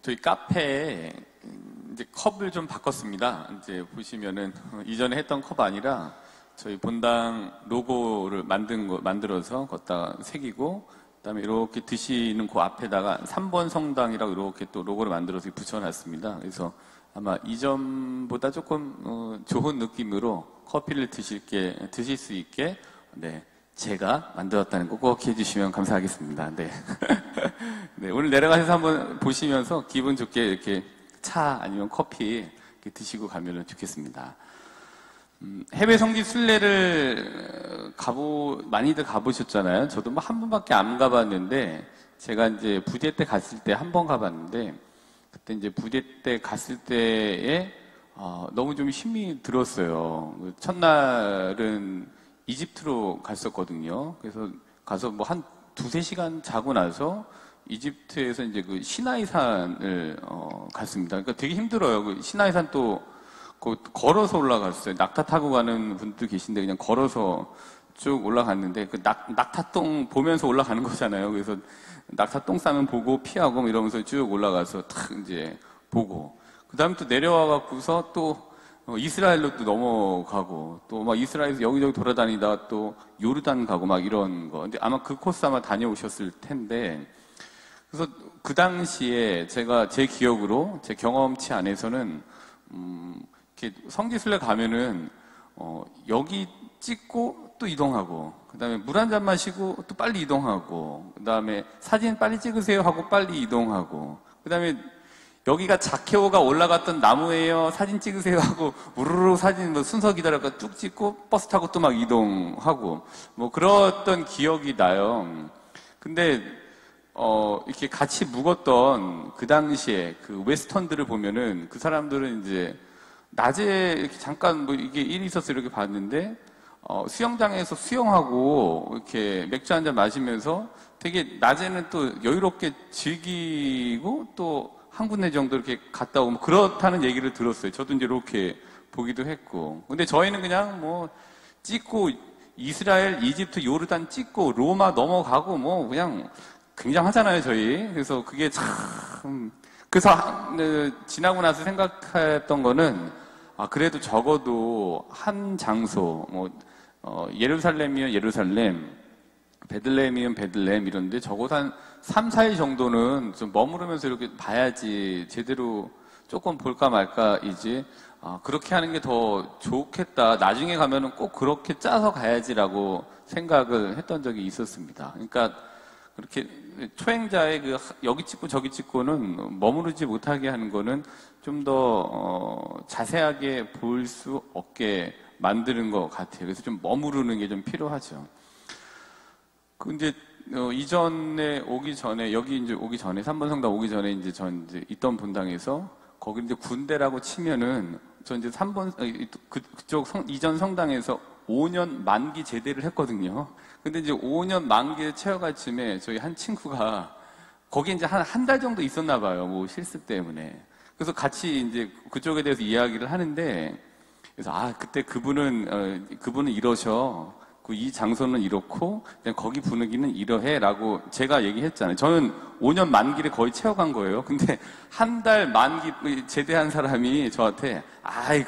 저희 카페에 이제 컵을 좀 바꿨습니다. 이제 보시면은 이전에 했던 컵 아니라 저희 본당 로고를 만들어서 걷다 새기고, 그다음에 이렇게 드시는 그 앞에다가 3번 성당이라고 이렇게 또 로고를 만들어서 붙여놨습니다. 그래서 아마 이전보다 조금 좋은 느낌으로 커피를 드실 수 있게, 네, 제가 만들었다는 거 꼭 해주시면 감사하겠습니다. 네. 네, 오늘 내려가셔서 한번 보시면서 기분 좋게 이렇게 차 아니면 커피 이렇게 드시고 가면 좋겠습니다. 해외 성지 순례를 많이들 가보셨잖아요. 저도 뭐 한 번밖에 안 가봤는데, 제가 이제 부대 때 갔을 때 한 번 가봤는데, 그때 이제 부대 때 갔을 때에 너무 좀 힘이 들었어요. 첫날은 이집트로 갔었거든요. 그래서 가서 뭐 한 두세 시간 자고 나서 이집트에서 이제 그 시나이산을 갔습니다. 그러니까 되게 힘들어요. 그 시나이산 또 걸어서 올라갔어요. 낙타 타고 가는 분도 계신데 그냥 걸어서 쭉 올라갔는데, 그 낙타똥 보면서 올라가는 거잖아요. 그래서 낙타똥 싸면 보고 피하고 뭐 이러면서 쭉 올라가서 탁 이제 보고, 그 다음에 또 내려와갖고서 또 이스라엘로 또 넘어가고, 또 막 이스라엘에서 여기저기 돌아다니다 또 요르단 가고 막 이런 거. 근데 아마 그 코스 아마 다녀오셨을 텐데, 그래서 그 당시에 제 기억으로, 제 경험치 안에서는, 이렇게 성지순례 가면은, 여기 찍고 또 이동하고, 그 다음에 물 한 잔 마시고 또 빨리 이동하고, 그 다음에 사진 빨리 찍으세요 하고 빨리 이동하고, 그 다음에 여기가 자케오가 올라갔던 나무예요, 사진 찍으세요 하고 우르르 사진 뭐 순서 기다려서 쭉 찍고 버스 타고 또 막 이동하고, 뭐 그랬던 기억이 나요. 근데 이렇게 같이 묵었던 그 당시에 그 웨스턴들을 보면은, 그 사람들은 이제 낮에 이렇게 잠깐 뭐 이게 일이 있어서 이렇게 봤는데, 수영장에서 수영하고 이렇게 맥주 한잔 마시면서 되게 낮에는 또 여유롭게 즐기고 또 한 군데 정도 이렇게 갔다 오고 뭐 그렇다는 얘기를 들었어요. 저도 이제 이렇게 보기도 했고. 근데 저희는 그냥 뭐 찍고 이스라엘, 이집트, 요르단 찍고 로마 넘어가고 뭐 그냥 굉장하잖아요, 저희. 그래서 그게 참, 그래서 지나고 나서 생각했던 거는, 그래도 적어도 한 장소, 예루살렘이면 예루살렘, 베들레헴이면 베들레헴 이런데 적어도 한 3, 4일 정도는 좀 머무르면서 이렇게 봐야지 제대로 조금 볼까 말까이지, 그렇게 하는 게 더 좋겠다. 나중에 가면은 꼭 그렇게 짜서 가야지라고 생각을 했던 적이 있었습니다. 그러니까 그렇게 초행자의 여기 찍고 저기 찍고는 머무르지 못하게 하는 거는 좀 더 자세하게 볼 수 없게 만드는 것 같아요. 그래서 좀 머무르는 게 좀 필요하죠. 근데 이전에 오기 전에, 여기 이제 오기 전에, 3번 성당 오기 전에 이제 전 이제 있던 본당에서 거기 이제 군대라고 치면은, 전 이제 3번 그쪽 이전 성당에서 5년 만기 제대를 했거든요. 근데 이제 5년 만기를 채워갈 쯤에 저희 한 친구가 거기 이제 한 달 정도 있었나 봐요. 뭐 실습 때문에. 그래서 같이 이제 그쪽에 대해서 이야기를 하는데, 그래서 그때 그분은 이러셔. 이 장소는 이렇고 그냥 거기 분위기는 이러해라고 제가 얘기했잖아요. 저는 5년 만기를 거의 채워간 거예요. 근데 한 달 만기 제대한 사람이 저한테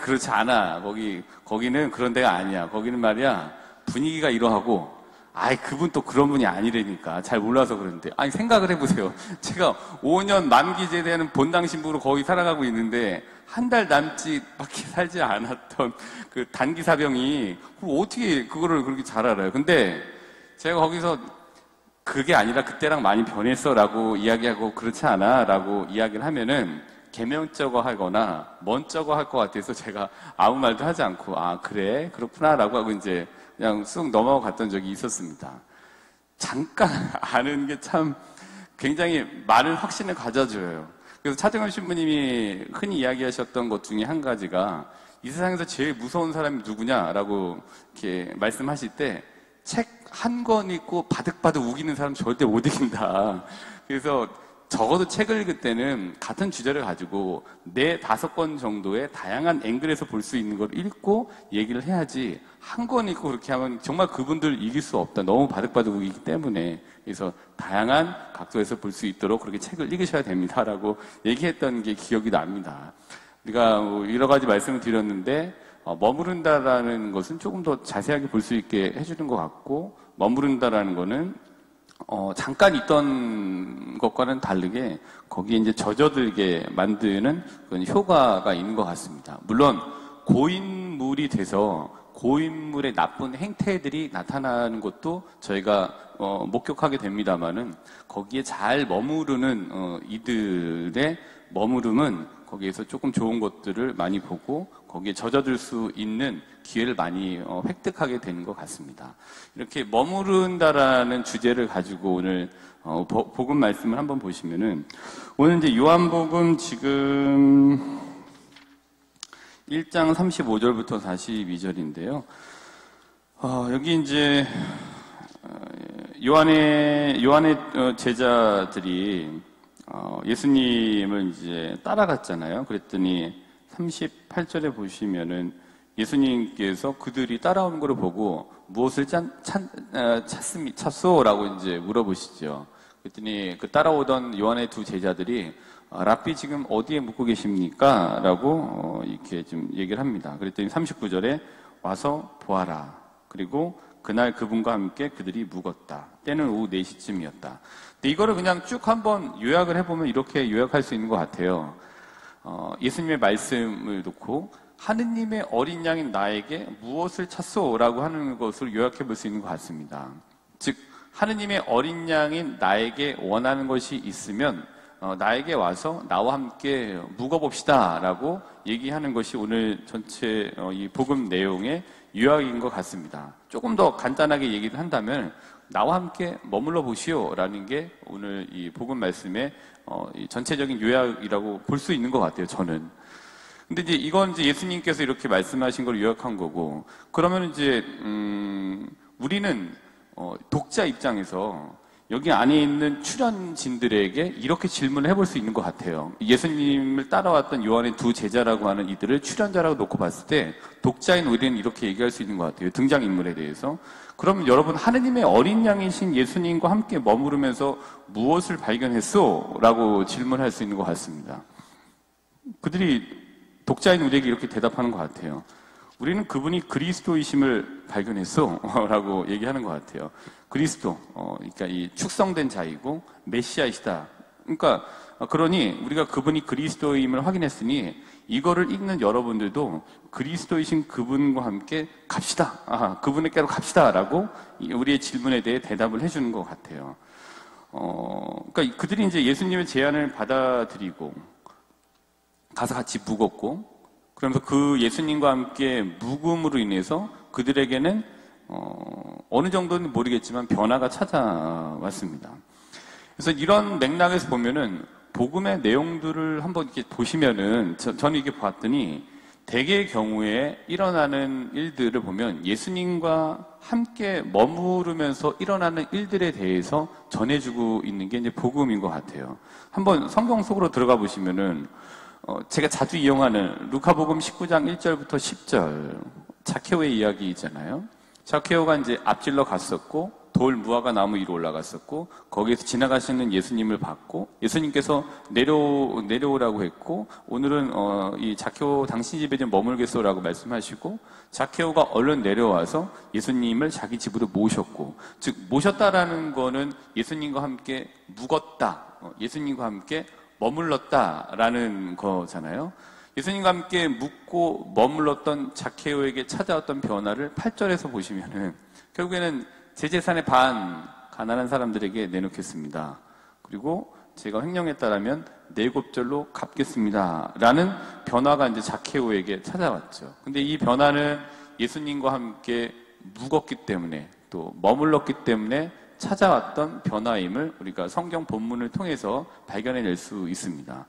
그렇지 않아. 거기는 그런 데가 아니야. 거기는 말이야 분위기가 이러하고, 그분 또 그런 분이 아니라니까. 잘 몰라서 그러는데. 생각을 해보세요. 제가 5년 만기 제대하는 본당 신부로 거기 살아가고 있는데, 한 달 남짓밖에 살지 않았던 그 단기 사병이 어떻게 그거를 그렇게 잘 알아요. 근데 제가 거기서 그게 아니라 그때랑 많이 변했어 라고 이야기하고, 그렇지 않아 라고 이야기를 하면은 개명쩍어 하거나 먼쩍어 할 것 같아서 제가 아무 말도 하지 않고, 그래 그렇구나 라고 하고 이제 그냥 쑥 넘어갔던 적이 있었습니다. 잠깐 아는 게 참 굉장히 많은 확신을 가져줘요. 그래서 차정원 신부님이 흔히 이야기하셨던 것 중에 한 가지가, 이 세상에서 제일 무서운 사람이 누구냐라고 이렇게 말씀하실 때, 책 한 권 읽고 바득바득 우기는 사람 절대 못 이긴다. 그래서 적어도 책을 읽을 때는 같은 주제를 가지고 4-5권 정도의 다양한 앵글에서 볼 수 있는 걸 읽고 얘기를 해야지 한 권 읽고 그렇게 하면 정말 그분들 이길 수 없다. 너무 바득바득이기 때문에. 그래서 다양한 각도에서 볼 수 있도록 그렇게 책을 읽으셔야 됩니다라고 얘기했던 게 기억이 납니다. 우리가 여러 가지 말씀을 드렸는데 머무른다라는 것은 조금 더 자세하게 볼 수 있게 해주는 것 같고, 머무른다라는 거는 잠깐 있던 것과는 다르게 거기에 이제 젖어들게 만드는 그런 효과가 있는 것 같습니다. 물론 고인물이 돼서 고인물의 나쁜 행태들이 나타나는 것도 저희가 목격하게 됩니다만은, 거기에 잘 머무르는 이들의 머무름은 거기에서 조금 좋은 것들을 많이 보고 거기에 젖어들 수 있는 기회를 많이 획득하게 되는 것 같습니다. 이렇게 머무른다라는 주제를 가지고 오늘 복음 말씀을 한번 보시면은, 오늘 이제 요한복음 지금 1장 35절부터 42절인데요. 여기 이제 요한의 제자들이 예수님을 이제 따라갔잖아요. 그랬더니 38절에 보시면은 예수님께서 그들이 따라오는 것을 보고 무엇을 찾소라고 이제 물어보시죠. 그랬더니 그 따라오던 요한의 2 제자들이 랍비 지금 어디에 묵고 계십니까? 라고 이렇게 좀 얘기를 합니다. 그랬더니 39절에 와서 보아라. 그리고 그날 그분과 함께 그들이 묵었다. 때는 오후 4시쯤이었다. 근데 이거를 그냥 쭉 한번 요약을 해보면 이렇게 요약할 수 있는 것 같아요. 예수님의 말씀을 놓고 하느님의 어린 양인 나에게 무엇을 찾소라고 하는 것을 요약해 볼 수 있는 것 같습니다. 즉 하느님의 어린 양인 나에게 원하는 것이 있으면 나에게 와서 나와 함께 묵어봅시다 라고 얘기하는 것이 오늘 전체 이 복음 내용의 요약인 것 같습니다. 조금 더 간단하게 얘기를 한다면 나와 함께 머물러 보시오 라는 게 오늘 이 복음 말씀의 이 전체적인 요약이라고 볼 수 있는 것 같아요, 저는. 근데 이제 이건 이제 예수님께서 이렇게 말씀하신 걸 요약한 거고, 그러면 이제 우리는 독자 입장에서 여기 안에 있는 출연진들에게 이렇게 질문을 해볼 수 있는 것 같아요. 예수님을 따라왔던 요한의 2 제자라고 하는 이들을 출연자라고 놓고 봤을 때 독자인 우리는 이렇게 얘기할 수 있는 것 같아요. 등장인물에 대해서. 그럼 여러분, 하느님의 어린 양이신 예수님과 함께 머무르면서 무엇을 발견했소? 라고 질문할 수 있는 것 같습니다. 그들이 독자인 우리에게 이렇게 대답하는 것 같아요. 우리는 그분이 그리스도이심을 발견했어 라고 얘기하는 것 같아요. 그리스도, 그러니까 이 축성된 자이고 메시아이시다. 그러니까 그러니 우리가 그분이 그리스도임을 확인했으니 이거를 읽는 여러분들도 그리스도이신 그분과 함께 갑시다. 그분에게로 갑시다 라고 우리의 질문에 대해 대답을 해주는 것 같아요. 그러니까 그들이 이제 예수님의 제안을 받아들이고 가서 같이 묵었고, 그러면서 그 예수님과 함께 묵음으로 인해서 그들에게는 어느 정도는 모르겠지만 변화가 찾아왔습니다. 그래서 이런 맥락에서 보면은 복음의 내용들을 한번 이렇게 보시면은 저는 이렇게 봤더니 대개의 경우에 일어나는 일들을 보면 예수님과 함께 머무르면서 일어나는 일들에 대해서 전해주고 있는 게 이제 복음인 것 같아요. 한번 성경 속으로 들어가 보시면은 제가 자주 이용하는 루카복음 19장 1절부터 10절 자케오의 이야기 있잖아요. 자케오가 이제 앞질러 갔었고 돌 무화과 나무 위로 올라갔었고 거기에서 지나가시는 예수님을 봤고 예수님께서 내려오라고 했고 오늘은 이 자케오 당신 집에 좀 머물겠소라고 말씀하시고 자케오가 얼른 내려와서 예수님을 자기 집으로 모셨고, 즉 모셨다라는 거는 예수님과 함께 묵었다, 예수님과 함께 머물렀다라는 거잖아요. 예수님과 함께 묵고 머물렀던 자케오에게 찾아왔던 변화를 8절에서 보시면은 결국에는 제 재산의 반 가난한 사람들에게 내놓겠습니다. 그리고 제가 횡령했다라면 4곱절로 갚겠습니다. 라는 변화가 이제 자케오에게 찾아왔죠. 근데 이 변화는 예수님과 함께 묵었기 때문에 또 머물렀기 때문에 찾아왔던 변화임을 우리가 성경 본문을 통해서 발견해낼 수 있습니다.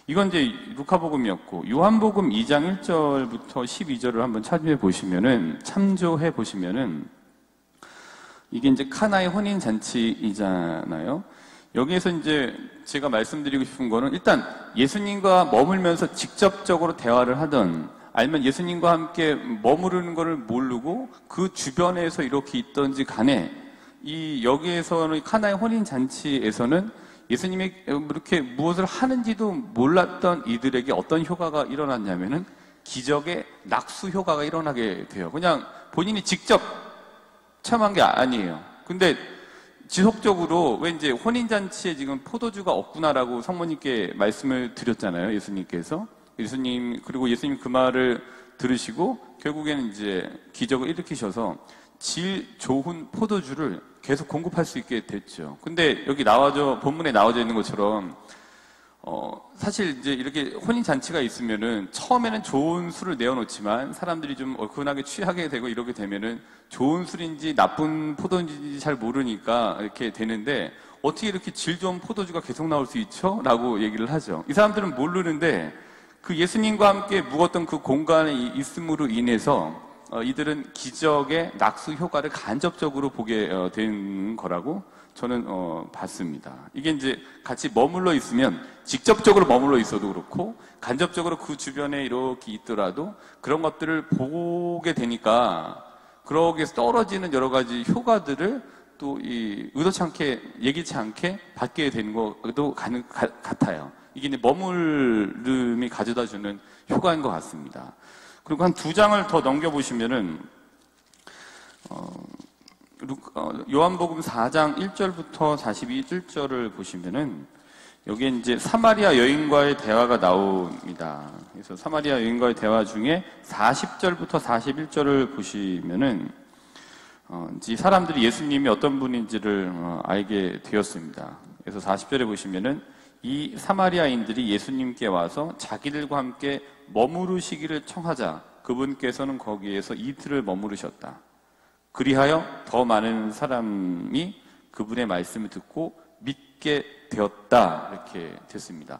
이건 이제 루카복음이었고, 요한복음 2장 1절부터 12절을 한번 참조해 보시면은 이게 이제 카나의 혼인잔치이잖아요. 여기에서 이제 제가 말씀드리고 싶은 거는 일단 예수님과 머물면서 직접적으로 대화를 하든 아니면 예수님과 함께 머무르는 것을 모르고 그 주변에서 이렇게 있던지 간에 이 여기에서는 카나의 혼인잔치에서는 예수님이 이렇게 무엇을 하는지도 몰랐던 이들에게 어떤 효과가 일어났냐면은 기적의 낙수 효과가 일어나게 돼요. 그냥 본인이 직접 체험한 게 아니에요. 근데 지속적으로 왜 이제 혼인잔치에 지금 포도주가 없구나라고 성모님께 말씀을 드렸잖아요. 예수님께서. 그리고 예수님 그 말을 들으시고 결국에는 이제 기적을 일으키셔서 질 좋은 포도주를 계속 공급할 수 있게 됐죠. 근데 여기 본문에 나와져 있는 것처럼 사실 이제 이렇게 혼인잔치가 있으면은 처음에는 좋은 술을 내어놓지만 사람들이 좀 얼큰하게 취하게 되고 이렇게 되면은 좋은 술인지 나쁜 포도인지 잘 모르니까 이렇게 되는데 어떻게 이렇게 질 좋은 포도주가 계속 나올 수 있죠? 라고 얘기를 하죠. 이 사람들은 모르는데 그 예수님과 함께 묵었던 그 공간에 있음으로 인해서 이들은 기적의 낙수 효과를 간접적으로 보게 된 거라고 저는 봤습니다. 이게 이제 같이 머물러 있으면 직접적으로 머물러 있어도 그렇고 간접적으로 그 주변에 이렇게 있더라도 그런 것들을 보게 되니까 그러기에서 떨어지는 여러 가지 효과들을 또 의도치 않게 예기치 않게 받게 되는 것도 같아요. 이게 이제 머물름이 가져다주는 효과인 것 같습니다. 그리고 한 2장을 더 넘겨보시면은 요한복음 4장 1절부터 42절을 보시면은 여기에 이제 사마리아 여인과의 대화가 나옵니다. 그래서 사마리아 여인과의 대화 중에 40절부터 41절을 보시면은 이 사람들이 예수님이 어떤 분인지를 알게 되었습니다. 그래서 40절에 보시면은 이 사마리아인들이 예수님께 와서 자기들과 함께 머무르시기를 청하자 그분께서는 거기에서 이틀을 머무르셨다. 그리하여 더 많은 사람이 그분의 말씀을 듣고 믿게 되었다. 이렇게 됐습니다.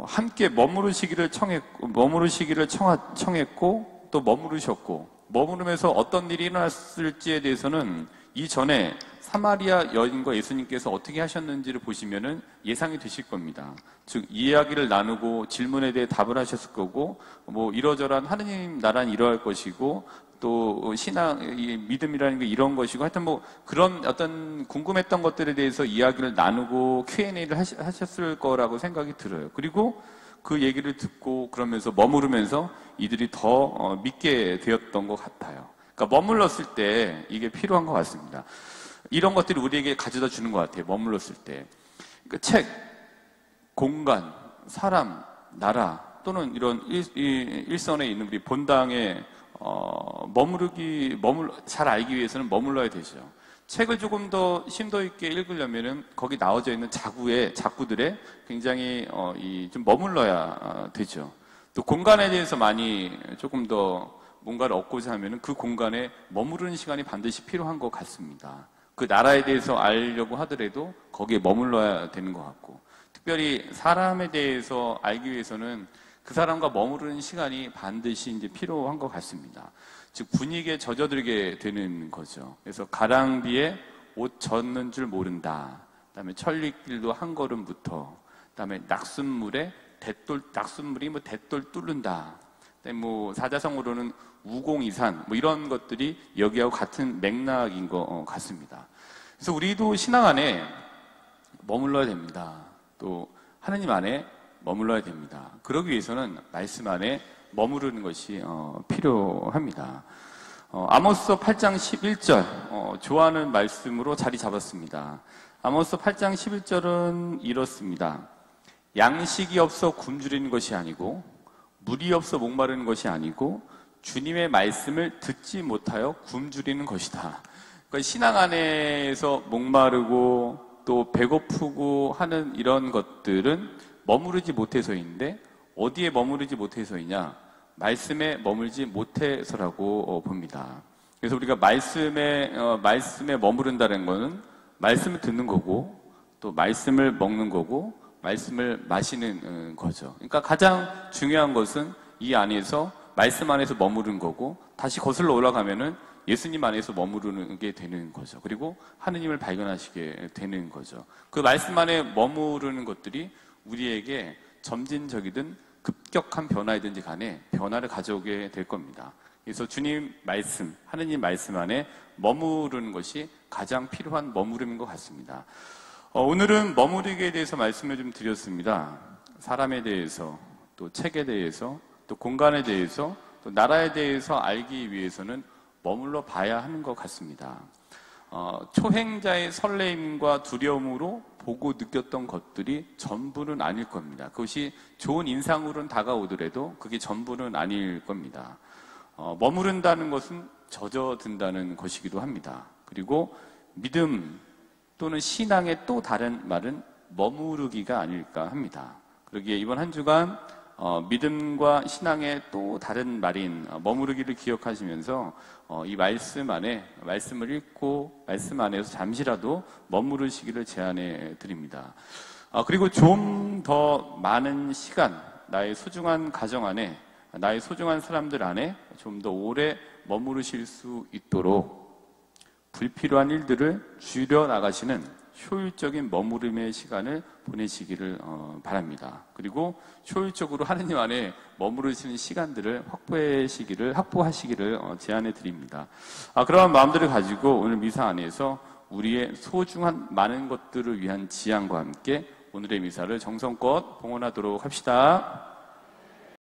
함께 머무르시기를 청했고 또 머무르셨고 머무르면서 어떤 일이 일어났을지에 대해서는 이전에 사마리아 여인과 예수님께서 어떻게 하셨는지를 보시면은 예상이 되실 겁니다. 즉 이야기를 나누고 질문에 대해 답을 하셨을 거고 뭐 이러저러한 하느님 나라는 이러할 것이고 또 신앙, 믿음이라는 게 이런 것이고 하여튼 뭐 그런 어떤 궁금했던 것들에 대해서 이야기를 나누고 Q&A를 하셨을 거라고 생각이 들어요. 그리고 그 얘기를 듣고 그러면서 머무르면서 이들이 더 믿게 되었던 것 같아요. 그러니까 머물렀을 때 이게 필요한 것 같습니다. 이런 것들이 우리에게 가져다 주는 것 같아요. 머물렀을 때. 그러니까 책, 공간, 사람, 나라 또는 이런 일선에 있는 우리 본당에 잘 알기 위해서는 머물러야 되죠. 책을 조금 더 심도 있게 읽으려면은 거기 나와져 있는 자구들에 굉장히 좀 머물러야 되죠. 또 공간에 대해서 많이 조금 더 뭔가를 얻고자 하면은 그 공간에 머무르는 시간이 반드시 필요한 것 같습니다. 그 나라에 대해서 알려고 하더라도 거기에 머물러야 되는 것 같고, 특별히 사람에 대해서 알기 위해서는 그 사람과 머무르는 시간이 반드시 이제 필요한 것 같습니다. 즉 분위기에 젖어들게 되는 거죠. 그래서 가랑비에 옷 젖는 줄 모른다. 그다음에 천리길도 한 걸음부터. 그다음에 낙숫물이 대돌 뚫는다. 그다음에 뭐 사자성어로는 우공이산 뭐 이런 것들이 여기하고 같은 맥락인 것 같습니다. 그래서 우리도 신앙 안에 머물러야 됩니다. 또 하나님 안에 머물러야 됩니다. 그러기 위해서는 말씀 안에 머무르는 것이 필요합니다. 아모스 8장 11절 좋아하는 말씀으로 자리 잡았습니다. 아모스 8장 11절은 이렇습니다. 양식이 없어 굶주리는 것이 아니고 물이 없어 목마르는 것이 아니고 주님의 말씀을 듣지 못하여 굶주리는 것이다. 그러니까 신앙 안에서 목마르고 또 배고프고 하는 이런 것들은 머무르지 못해서인데 어디에 머무르지 못해서이냐? 말씀에 머물지 못해서라고 봅니다. 그래서 우리가 말씀에 머무른다는 것은 말씀을 듣는 거고 또 말씀을 먹는 거고 말씀을 마시는 거죠. 그러니까 가장 중요한 것은 이 안에서 말씀 안에서 머무른 거고 다시 거슬러 올라가면은 예수님 안에서 머무르게 되는 거죠. 그리고 하느님을 발견하시게 되는 거죠. 그 말씀 안에 머무르는 것들이 우리에게 점진적이든 급격한 변화이든지 간에 변화를 가져오게 될 겁니다. 그래서 주님 말씀, 하느님 말씀 안에 머무르는 것이 가장 필요한 머무름인 것 같습니다. 오늘은 머무르기에 대해서 말씀을 좀 드렸습니다. 사람에 대해서, 또 책에 대해서, 또 공간에 대해서, 또 나라에 대해서 알기 위해서는 머물러 봐야 하는 것 같습니다. 초행자의 설레임과 두려움으로 보고 느꼈던 것들이 전부는 아닐 겁니다. 그것이 좋은 인상으로는 다가오더라도 그게 전부는 아닐 겁니다. 머무른다는 것은 젖어든다는 것이기도 합니다. 그리고 믿음 또는 신앙의 또 다른 말은 머무르기가 아닐까 합니다. 그러기에 이번 한 주간 믿음과 신앙의 또 다른 말인 머무르기를 기억하시면서 이 말씀 안에 말씀을 읽고 말씀 안에서 잠시라도 머무르시기를 제안해 드립니다. 그리고 좀 더 많은 시간, 나의 소중한 가정 안에, 나의 소중한 사람들 안에 좀 더 오래 머무르실 수 있도록 불필요한 일들을 줄여 나가시는 효율적인 머무름의 시간을 보내시기를 바랍니다. 그리고 효율적으로 하느님 안에 머무르시는 시간들을 확보하시기를 제안해 드립니다. 그러한 마음들을 가지고 오늘 미사 안에서 우리의 소중한 많은 것들을 위한 지향과 함께 오늘의 미사를 정성껏 봉헌하도록 합시다.